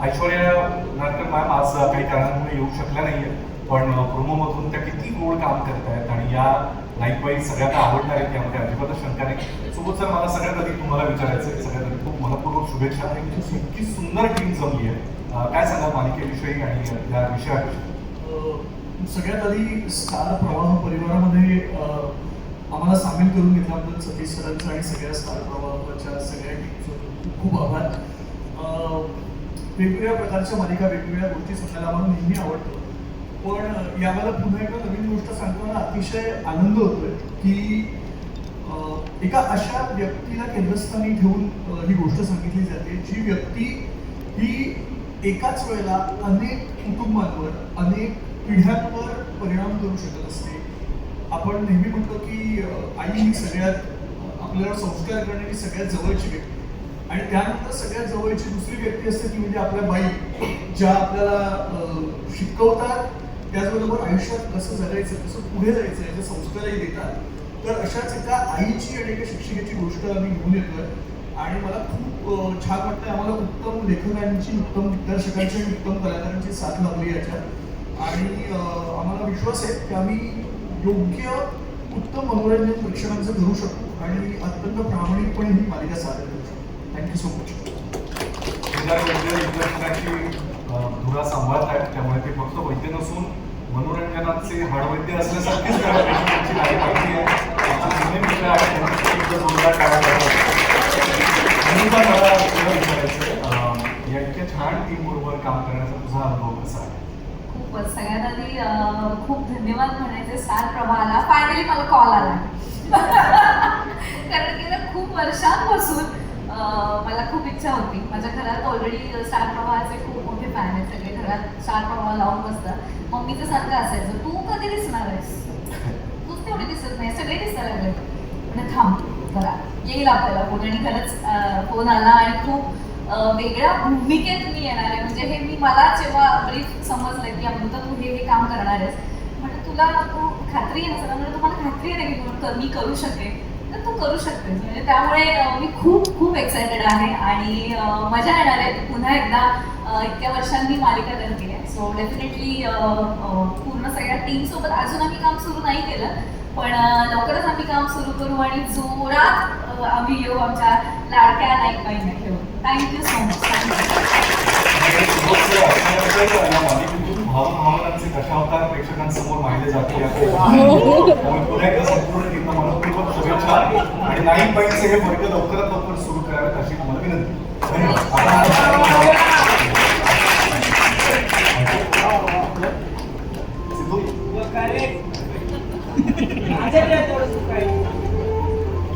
Aishwarya Natkar ma'am आज काही कारणांमुळे येऊ शकल्या नाहीये, पण प्रोमोमधून त्या किती गोड काम करतायत आणि या नाईट वाईज सगळ्यांना आवडणार आहेत त्यामध्ये अजिबातच शंका नाही. सोबत सर मला सगळ्यात आधी तुम्हाला विचारायचं आहे, सगळ्यात आधी खूप मनपूर्वक शुभेच्छा. इतकी सुंदर टीम जमली आहे, काय सांगा मालिकेविषयी आणि या विषयाविषयी? सगळ्यात आधी स्टार प्रवाह परिवारामध्ये आम्हाला सामील करून घेतल्याबद्दल सतीश सरांचं आणि सगळ्या स्टार प्रवाहाच्या सगळ्या टीमचं खूप खूप आभार. वेगवेगळ्या प्रकारच्या मालिका वेगवेगळ्या गोष्टी सांगायला आम्हाला नेहमी आवडतं, पण यावेळेला पुन्हा एकदा नवीन गोष्ट सांगताना अतिशय आनंद होतोय की एका अशा व्यक्तीला केंद्रस्थानी ठेवून ही गोष्ट सांगितली जाते, जी व्यक्ती ही एकाच वेळेला अनेक कुटुंबांवर अनेक पिढ्यांवर परिणाम करू शकत असते. आपण नेहमी म्हणतो की आई ही सगळ्यात आपल्याला संस्कार करणारी सगळ्यात जवळची व्यक्ती, आणि त्यानंतर सगळ्यात जवळची दुसरी व्यक्ती असते ती म्हणजे आपल्या बाई, ज्या आपल्याला शिकवतात, त्याचबरोबर आयुष्यात कसं जगायचं, कसं पुढे जायचं याचे संस्कारही देतात. तर अशाच एका आईची आणि एका शिक्षिकेची गोष्ट आम्ही घेऊन येतोय आणि मला खूप छान वाटतं. आम्हाला उत्तम लेखकांची, उत्तम दिग्दर्शकांची आणि उत्तम कलाकारांची साथ लाभली याच्यात, आणि आम्हाला विश्वास आहे की आम्ही योग्य उत्तम मनोरंजन प्रेक्षकांचं करू शकतो आणि अत्यंत प्रामाणिकपणे ही मालिका सादर करू शकतो. Thank you so much. दिग्दर्शकांची धुरा सांभाळत आहेत, त्यामुळे ते फक्त वैद्य नसून मनोरंजनाचे हाडवैद्य असल्यासारखेच प्रेक्षकांची गाडी पाहिजे आहे. जुने मित्र आहेत, जोरदार टाळ्या वाजवा. मला तुला विचारायचं, या इतक्या छान टीम बरोबर काम करण्याचा तुझा अनुभव कसा आहे? खूपच. सगळ्यात आधी खूप धन्यवाद म्हणायचे स्टार प्रवाहाला. फायनली मला कॉल आला कारण गेल्या खूप वर्षांपासून मला खूप इच्छा होती. माझ्या घरात ऑलरेडी स्टार प्रवाहाचे खूप मोठे फॅन आहेत, सगळे घरात स्टार प्रवाह लावून बसतात. मम्मीचं सारखं असायचं, तू कधी दिसणार आहेस, तूच तेवढी दिसत नाही, सगळे दिसायला लागले. म्हणजे थांब करा, येईल आपल्याला फोन. आणि खरंच फोन आला आणि खूप वेगळ्या भूमिकेत मी येणार आहे. म्हणजे हे मला जेव्हा ब्रीफ समजलं की अमृता तू हे काम करणार आहेस, म्हणजे तुला तू खात्री आहे ना सर, म्हणजे तुम्हाला खात्री आहे ना की मी करू शकेन, तर तू करू शकतेस. म्हणजे त्यामुळे मी खूप खूप एक्सायटेड आहे आणि मजा येणार आहे. पुन्हा एकदा इतक्या वर्षांनी मालिका करते आहे, सो डेफिनेटली पूर्ण सगळ्या टीमसोबत अजून आम्ही काम सुरू नाही केलं, पण लवकरच आम्ही काम सुरू करू आणि जोरात आम्ही येऊ आमच्या लाडक्या नाईट बाईंना घेऊन. Thank you so much. भावनांचे दशावतार प्रेक्षकांसमोर मांडले जातील संपूर्ण टीमला मनपूर्वक शुभेच्छा आणि नाईट बाईंचे हे वर्ग लवकरात लवकर सुरू करावेत अशी तुम्हाला विनंती. धन्यवाद.